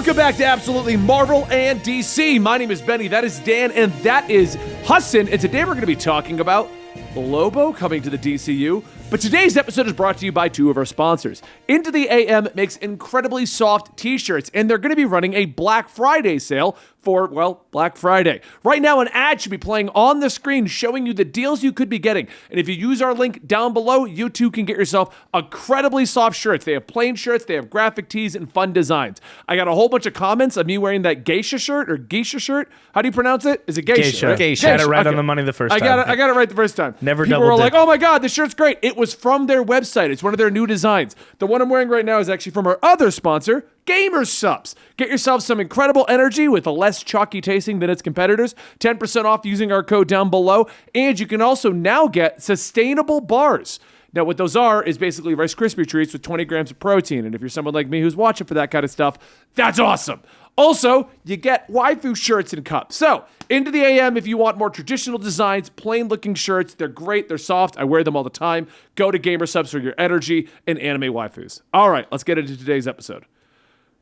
Welcome back to Absolutely Marvel and DC. My name is Benny, that is Dan, and that is Hassan. And today we're going to be talking about Lobo coming to the DCU. But today's episode is brought to you by two of our sponsors. Into the AM makes incredibly soft t-shirts, and they're going to be running a Black Friday sale for, well, Black Friday. Right now, an ad should be playing on the screen showing you the deals you could be getting. And if you use our link down below, you too can get yourself incredibly soft shirts. They have plain shirts, they have graphic tees, and fun designs. I got a whole bunch of comments of me wearing that geisha shirt or geisha shirt. How do you pronounce it? Is it geisha? Right? Geisha. Had it right on the money the first time. I got it right the first time. Never People double were like, dip. oh my God, this shirt's great. It was from their website. It's one of their new designs. The one I'm wearing right now is actually from our other sponsor, Gamer Subs. Get yourself some incredible energy with a less chalky tasting than its competitors. 10% off using our code down below. And you can also now get sustainable bars. Now, what those are is basically Rice Krispie treats with 20 grams of protein. And if you're someone like me who's watching for that kind of stuff, that's awesome. Also, you get waifu shirts and cups. So, into the AM, if you want more traditional designs, plain-looking shirts, they're great, they're soft, I wear them all the time. Go to Gamer Subs for your energy and anime waifus. All right, let's get into today's episode.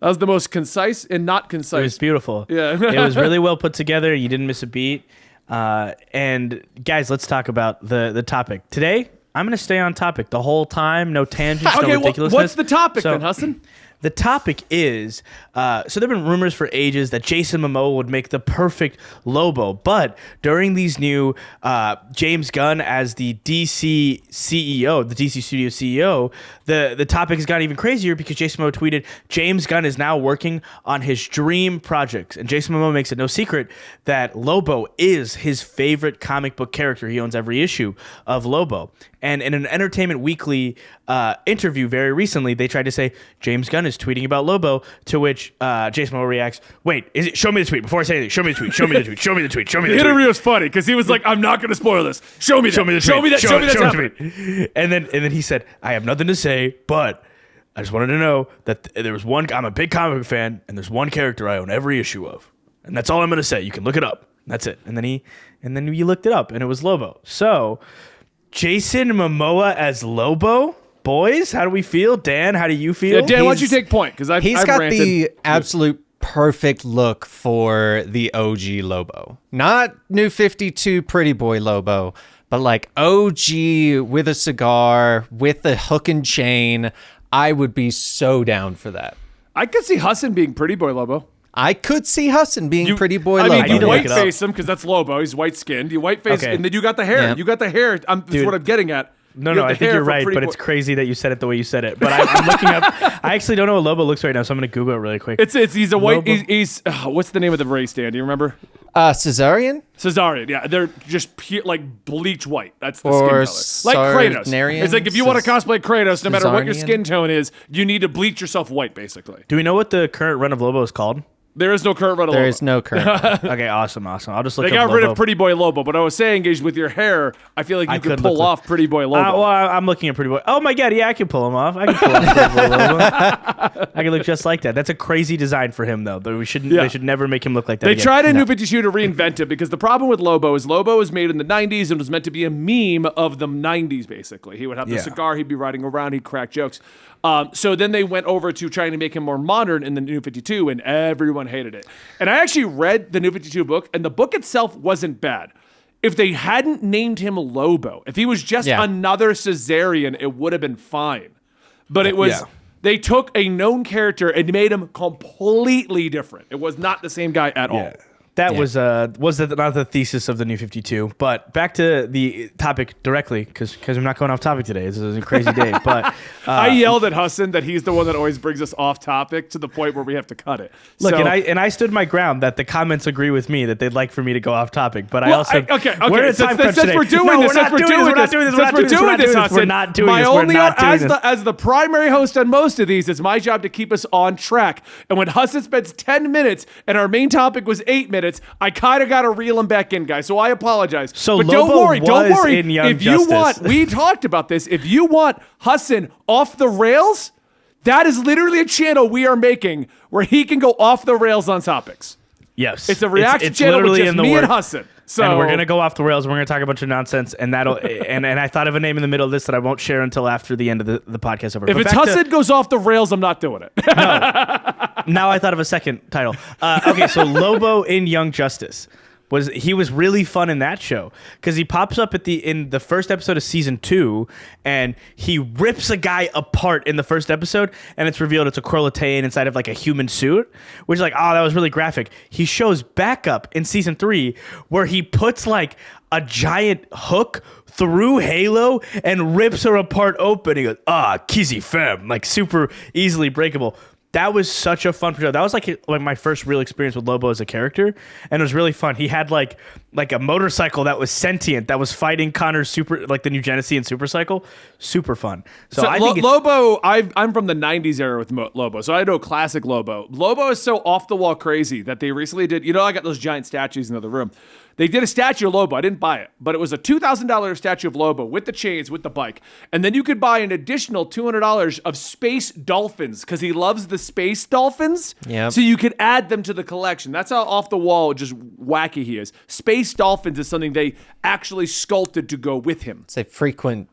That was the most concise and not concise. It was beautiful. Yeah. It was really well put together. You didn't miss a beat. And guys, let's talk about the topic. Today, I'm going to stay on topic the whole time. No tangents, no ridiculousness. What's the topic then, Hassan? The topic is, so there have been rumors for ages that Jason Momoa would make the perfect Lobo, but during these new James Gunn as the DC CEO, the DC Studio CEO, the topic has gotten even crazier because Jason Momoa tweeted, James Gunn is now working on his dream projects. And Jason Momoa makes it no secret that Lobo is his favorite comic book character. He owns every issue of Lobo. And in an Entertainment Weekly interview very recently, they tried to say, James Gunn is tweeting about Lobo, to which Jason Momoa reacts, wait, show me the tweet before I say anything. Show me the tweet. Show me the tweet. Show me the tweet. Show me the tweet. The interview was funny because he was like, I'm not going to spoil this. Show me that. Show me that tweet. And then he said, I have nothing to say, but I just wanted to know that there was one, I'm a big comic book fan, and there's one character I own every issue of. And that's all I'm going to say. You can look it up. That's it. And then you looked it up, and it was Lobo. So, Jason Momoa as Lobo? Boys, how do we feel? Dan, how do you feel? Yeah, Dan, why don't you take point? Because He's got the absolute perfect look for the OG Lobo. Not New 52 Pretty Boy Lobo, but like OG with a cigar, with a hook and chain. I would be so down for that. I could see Hassan being Pretty Boy Lobo. I could see Hassan being Pretty Boy Lobo. I mean, you white face him because that's Lobo. He's white skinned. You white face, and then you got the hair. Yeah. You got the hair. That's what I'm getting at. No, I think you're right, but it's crazy that you said it the way you said it. But I'm looking up. I actually don't know what Lobo looks right now, so I'm going to Google it really quick. He's a white. He's what's the name of the race, Dan? Do you remember? Caesarian? Caesarian, yeah. They're just like bleach white. That's the skin color. Like Kratos. It's like if you want to cosplay Kratos, no matter what your skin tone is, you need to bleach yourself white, basically. Do we know what the current run of Lobo is called? There is no current run of Lobo. There is no current. Okay, awesome. I'll just look up They got rid Lobo. of Pretty Boy Lobo, but I was saying is with your hair, I feel like you could pull off Pretty Boy Lobo. Well, I'm looking at Pretty Boy. Oh my God, yeah, I can pull him off. I can pull off Pretty Boy Lobo. I can look just like that. That's a crazy design for him, though. They should never make him look like that. They again. tried in New 52 to reinvent it because the problem with Lobo was made in the 90s and was meant to be a meme of the 90s, basically. He would have the cigar, he'd be riding around, he'd crack jokes. So then they went over to trying to make him more modern in the New 52, and everyone hated it. And I actually read the New 52 book, and the book itself wasn't bad. If they hadn't named him Lobo, if he was just another Caesarian, it would have been fine. But it was... They took a known character and made him completely different. It was not the same guy at all. That was not the thesis of the New 52. But back to the topic directly, because I'm not going off topic today. This is a crazy day. But I yelled at Hassan that he's the one that always brings us off topic to the point where we have to cut it. Look, and I stood my ground that the comments agree with me that they'd like for me to go off topic. But I also we're in a time crunch today. We're not doing this. As the primary host on most of these, it's my job to keep us on track. And when Hassan spends 10 minutes and our main topic was 8 minutes, I kind of got to reel him back in, guys. So I apologize. So but Lobo don't worry. In Young if you Justice. want, we talked about this. If you want Hassan off the rails, that is literally a channel we are making where he can go off the rails on topics. Yes, it's a reaction channel with just me and Hassan. So and we're gonna go off the rails. We're gonna talk a bunch of nonsense, and that'll and I thought of a name in the middle of this that I won't share until after the end of the podcast over. If it's Hassan goes off the rails, I'm not doing it. Now I thought of a second title. Okay, so Lobo in Young Justice was really fun in that show because he pops up in the first episode of season 2 and he rips a guy apart in the first episode, and it's revealed it's a Krolotaian inside of like a human suit, which is like, oh, that was really graphic. He shows back up in season 3 where he puts like a giant hook through Halo and rips her apart open. He goes, kizzy femme, like super easily breakable. That was such a fun show. That was like my first real experience with Lobo as a character, and it was really fun. He had like a motorcycle that was sentient, that was fighting Connor's the New Genesian supercycle. Super fun. So I think Lobo. I'm from the '90s era with Lobo, so I know classic Lobo. Lobo is so off the wall crazy that they recently did. You know, I got those giant statues in the other room. They did a statue of Lobo. I didn't buy it, but it was a $2,000 statue of Lobo with the chains, with the bike. And then you could buy an additional $200 of space dolphins because he loves the space dolphins. Yeah. So you could add them to the collection. That's how off the wall, just wacky he is. Space dolphins is something they actually sculpted to go with him. It's a frequent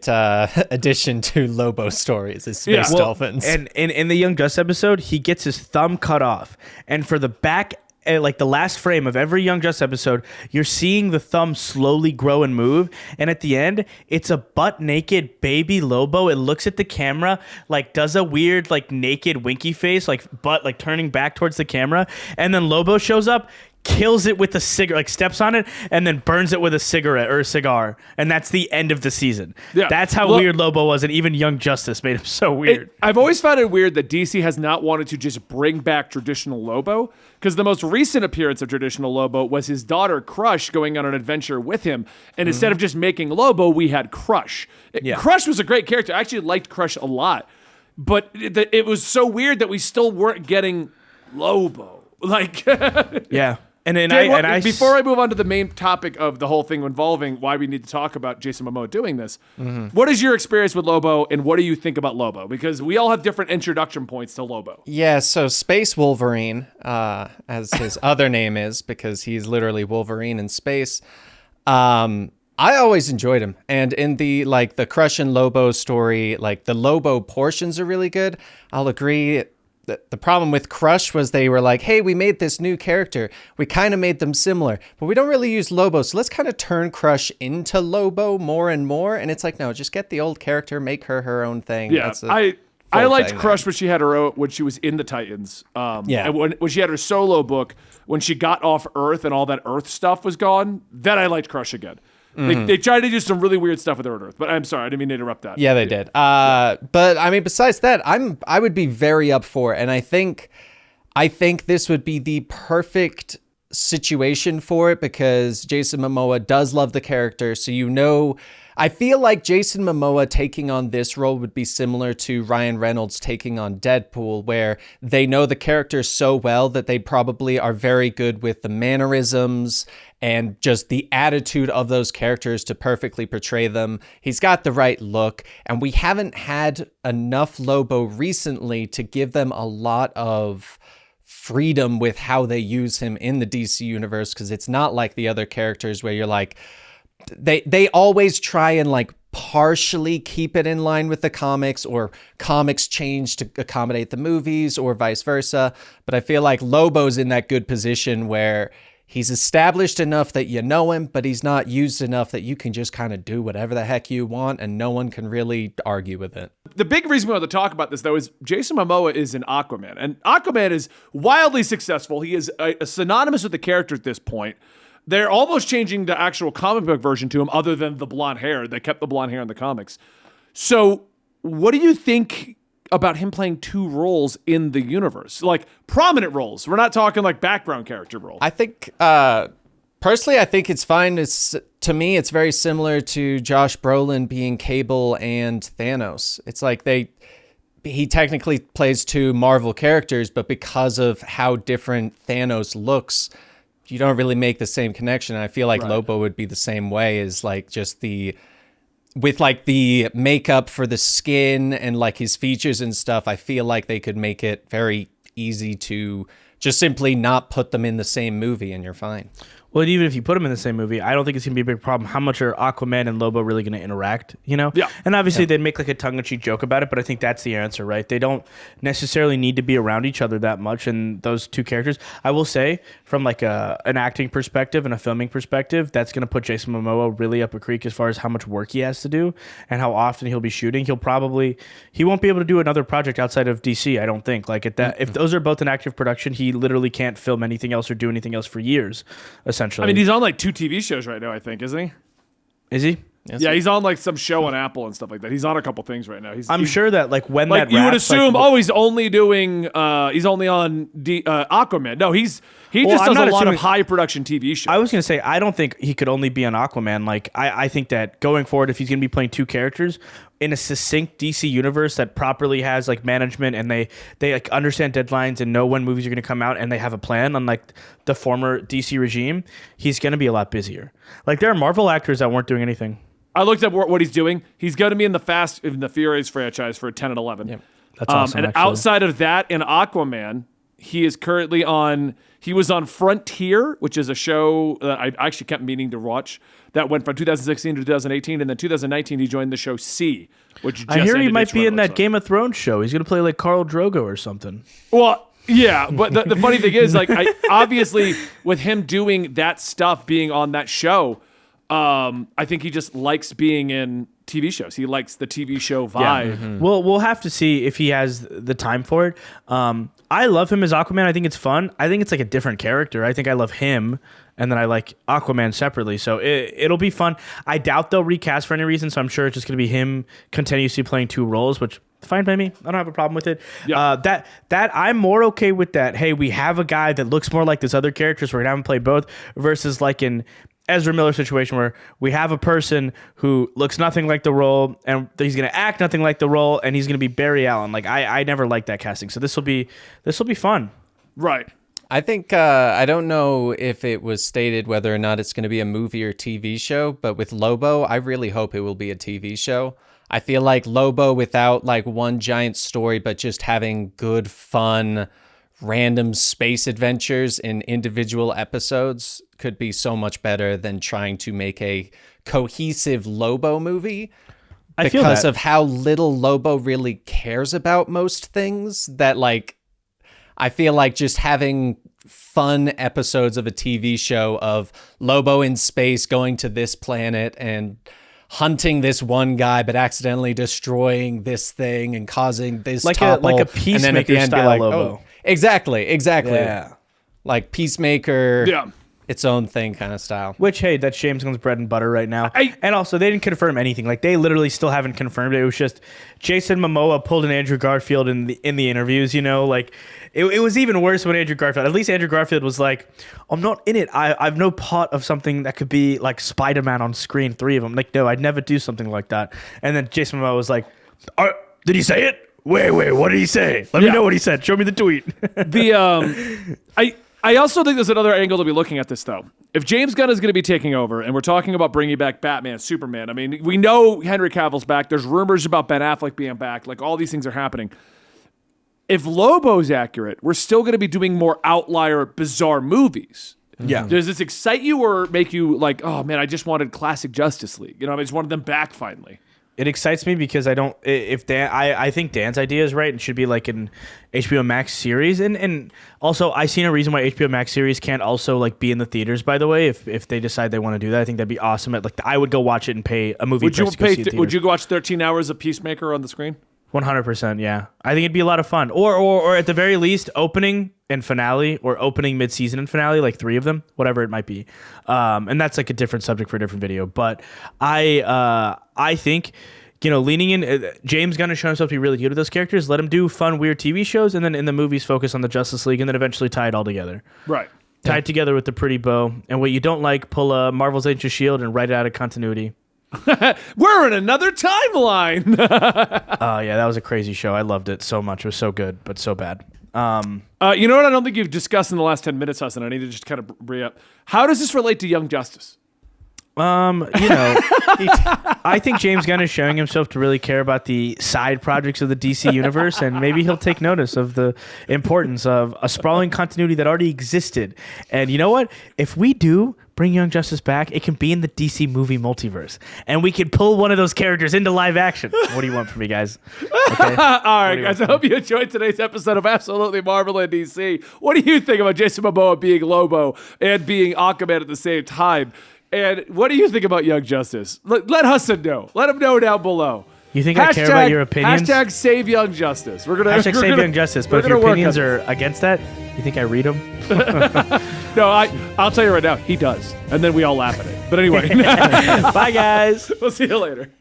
addition to Lobo stories is space dolphins. And in the Young Justice episode, he gets his thumb cut off. And for the back, like the last frame of every Young Justice episode, you're seeing the thumb slowly grow and move, and at the end it's a butt naked baby Lobo. It looks at the camera, like does a weird like naked winky face, like butt like turning back towards the camera, and then Lobo shows up, kills it with a cigarette, like steps on it and then burns it with a cigarette or a cigar, and that's the end of the season. Yeah, that's how weird Lobo was, and even Young Justice made him so weird. I've always found it weird that DC has not wanted to just bring back traditional Lobo, because the most recent appearance of traditional Lobo was his daughter Crush going on an adventure with him, and instead of just making Lobo, we had Crush. Crush was a great character. I actually liked Crush a lot, but it was so weird that we still weren't getting Lobo. Like, yeah. And then before I move on to the main topic of the whole thing involving why we need to talk about Jason Momoa doing this, what is your experience with Lobo, and what do you think about Lobo? Because we all have different introduction points to Lobo. Yeah, so Space Wolverine, as his other name is, because he's literally Wolverine in space. I always enjoyed him, and in the Crush and Lobo story, like the Lobo portions are really good. I'll agree. The problem with Crush was they were like, hey, we made this new character. We kind of made them similar, but we don't really use Lobo. So let's kind of turn Crush into Lobo more and more. And it's like, no, just get the old character, make her own thing. Yeah, I liked Crush when she had when she was in the Titans. And when she had her solo book, when she got off Earth and all that Earth stuff was gone, then I liked Crush again. They tried to do some really weird stuff with her on Earth, but I'm sorry, I didn't mean to interrupt that. Yeah, they did. But I mean, besides that, I would be very up for it, and I think this would be the perfect situation for it because Jason Momoa does love the character, so I feel like Jason Momoa taking on this role would be similar to Ryan Reynolds taking on Deadpool, where they know the character so well that they probably are very good with the mannerisms and just the attitude of those characters to perfectly portray them. He's got the right look, and we haven't had enough Lobo recently to give them a lot of freedom with how they use him in the DC universe, because it's not like the other characters where you're like, they always try and like partially keep it in line with the comics, or comics change to accommodate the movies or vice versa. But I feel like Lobo's in that good position where he's established enough that you know him, but he's not used enough that you can just kind of do whatever the heck you want and no one can really argue with it. The big reason we want to talk about this, though, is Jason Momoa is in Aquaman. And Aquaman is wildly successful. He is synonymous with the character at this point. They're almost changing the actual comic book version to him, other than the blonde hair. They kept the blonde hair in the comics. So what do you think about him playing two roles in the universe? Like prominent roles. We're not talking like background character roles. I think, personally, I think it's fine. To me, it's very similar to Josh Brolin being Cable and Thanos. It's like he technically plays two Marvel characters, but because of how different Thanos looks, you don't really make the same connection. And I feel like Lobo would be the same way, is like just with like the makeup for the skin and like his features and stuff. I feel like they could make it very easy to just simply not put them in the same movie and you're fine. Well, even if you put them in the same movie, I don't think it's gonna be a big problem. How much are Aquaman and Lobo really gonna interact? You know? Yeah. And obviously they'd make like a tongue-in-cheek joke about it, but I think that's the answer, right? They don't necessarily need to be around each other that much. And those two characters, I will say, from like an acting perspective and a filming perspective, that's gonna put Jason Momoa really up a creek as far as how much work he has to do and how often he'll be shooting. He won't be able to do another project outside of DC. I don't think. Like if those are both in active production, he literally can't film anything else or do anything else for years. Essentially. I mean, he's on like 2 TV shows right now, I think, isn't he? Is he? Yeah, he's on like some show on Apple and stuff like that. He's on a couple things right now. I'm sure that like when like that you would wraps, assume, like, he's only doing, he's only on Aquaman. No, he just I'm does a not lot of assuming- high production TV shows. I was gonna say I don't think he could only be on Aquaman. Like I think that going forward, if he's gonna be playing two characters in a succinct DC universe that properly has like management and they like understand deadlines and know when movies are gonna come out and they have a plan, unlike the former DC regime, he's gonna be a lot busier. Like there are Marvel actors that weren't doing anything. I looked up what he's doing. He's going to be in the Furious franchise for 10 and 11. Yep. That's awesome. And actually. outside of that, in Aquaman, he is currently on. He was on Frontier, which is a show that I actually kept meaning to watch. That went from 2016 to 2018, and then 2019 he joined the show C, which just I hear he ended might its be run, in it that looks like. Game of Thrones show. He's gonna play like Khal Drogo or something. Well, yeah, but the funny thing is, like, obviously with him doing that stuff, being on that show, I think he just likes being in TV shows. He likes the TV show vibe. We'll have to see if he has the time for it. I love him as Aquaman. I think it's fun. I think it's like a different character. I think I love him, and then I like Aquaman separately. So it'll be fun. I doubt they'll recast for any reason. So I'm sure it's just gonna be him continuously playing two roles, which fine by me. I don't have a problem with it. Yeah. That I'm more okay with that. Hey, we have a guy that looks more like this other character, so we're gonna have him play both. Versus like in Ezra Miller situation where we have a person who looks nothing like the role and he's going to act nothing like the role and he's going to be Barry Allen. Like I never liked that casting. So this will be fun. Right. I think I don't know if it was stated whether or not it's going to be a movie or TV show, but with Lobo, I really hope it will be a TV show. I feel like Lobo without like one giant story, but just having good, fun, random space adventures in individual episodes could be so much better than trying to make a cohesive Lobo movie. I feel Because that. of how little Lobo really cares about most things, that like I feel like just having fun episodes of a TV show of Lobo in space going to this planet and hunting this one guy but accidentally destroying this thing and causing this Like topple, a and then at the Peacemaker end be style like, Lobo. oh, exactly. Yeah. Like Peacemaker, Yeah. its own thing kind of style. Which, hey, that's James Gunn's bread and butter right now. I- And also, they didn't confirm anything. Like, they literally still haven't confirmed it. It was just Jason Momoa pulled an Andrew Garfield in the interviews, you know? Like, it was even worse when Andrew Garfield... At least Andrew Garfield was like, I'm not in it. I've no part of something that could be, like, Spider-Man on screen, 3 of them. Like, no, I'd never do something like that. And then Jason Momoa was like, did he say it? Wait, what did he say? Let me know what he said. Show me the tweet. I also think there's another angle to be looking at this, though. If James Gunn is going to be taking over, and we're talking about bringing back Batman, Superman, I mean, we know Henry Cavill's back. There's rumors about Ben Affleck being back. Like, all these things are happening. If Lobo's accurate, we're still going to be doing more outlier, bizarre movies. Yeah. Does this excite you or make you like, oh, man, I just wanted classic Justice League? You know, I just wanted them back finally. It excites me because I don't. If Dan, I think Dan's idea is right and should be like an HBO Max series, and also I see no reason why HBO Max series can't also like be in the theaters. By the way, if they decide they want to do that, I think that'd be awesome. I would go watch it and pay a movie. Would you price to go see it in Would theaters. you watch 13 hours of Peacemaker on the screen? 100%, yeah. I think it'd be a lot of fun. Or at the very least, opening and finale, or opening mid-season and finale, like 3 of them, whatever it might be. And that's like a different subject for a different video. But I think, leaning in, James Gunn has shown himself to be really good with those characters. Let him do fun, weird TV shows, and then in the movies focus on the Justice League, and then eventually tie it all together. Right. Tie it together with the pretty bow. And what you don't like, pull a Marvel's Agents of S.H.I.E.L.D. and write it out of continuity. We're in another timeline. Oh, yeah, that was a crazy show. I loved it so much. It was so good, but so bad. You know what I don't think you've discussed in the last 10 minutes, Hassan? I need to just kind of bring up. How does this relate to Young Justice? I think James Gunn is showing himself to really care about the side projects of the DC universe, and maybe he'll take notice of the importance of a sprawling continuity that already existed. And you know what? If we do bring Young Justice back, it can be in the DC movie multiverse, and we can pull one of those characters into live action. What do you want from me, guys? Okay. All right, guys. I hope you enjoyed today's episode of Absolutely Marvel and DC. What do you think about Jason Momoa being Lobo and being Aquaman at the same time? And what do you think about Young Justice? Let Hassan know. Let him know down below. You think I care about your opinions? Hashtag Save Young Justice. We're gonna save Young Justice. But if your opinions are against that, you think I read them? No, I'll tell you right now, he does. And then we all laugh at it. But anyway. Bye, guys. We'll see you later.